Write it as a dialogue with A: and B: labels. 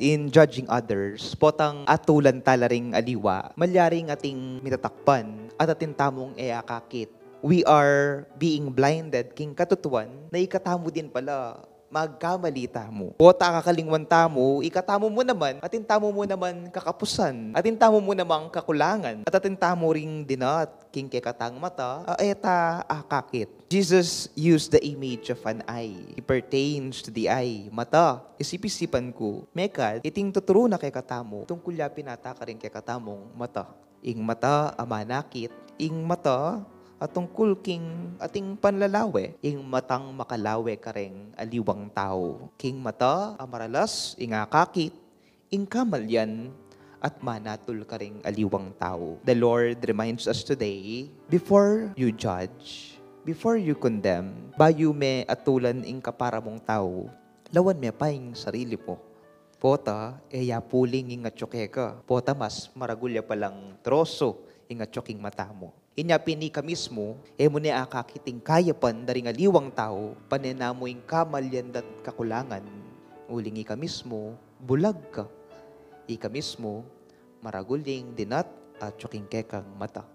A: in judging others, potang atulan talaring aliwa, malyaring ating mitatakpan, at ating tamong eakakit. We are being blinded king katutuan na ikatamo din pala magkamalita mo. Pota kakalingwan tamo, ikatamo mo naman, atin tamo mo naman kakapusan, atin tamo mo namang kakulangan, at atin tamo ring dinat, king kekatang mata, eta akakit. Jesus used the image of an eye. It pertains to the eye, mata. Isip-isipan ko, mekad, iting tuturo na kay katamo, tungkol ya pinata ka rin kay katamong mata. Ing mata, amanakit, ing mata, at tungkol king ating panlalawe, ing matang makalawe kareng aliwang tao. King mata, amaralas, ingakakit, ing kamalyan, at manatul kareng aliwang tao. The Lord reminds us today, before you judge, before you condemn, bayo me atulan ing kapara mong tao, lawan me pa ing sarili mo. Pota, eya puling ing atyoke ka. Pota mas maragulya palang troso ing atyoking mata mo. Inyapin ni ka mismo, mo ni akakiting kayapan daring aliwang tao, paninamoing kamalyan dat kakulangan, uling ika mismo, bulag ka. Ika mismo, maraguling dinat at tsuking kekang mata.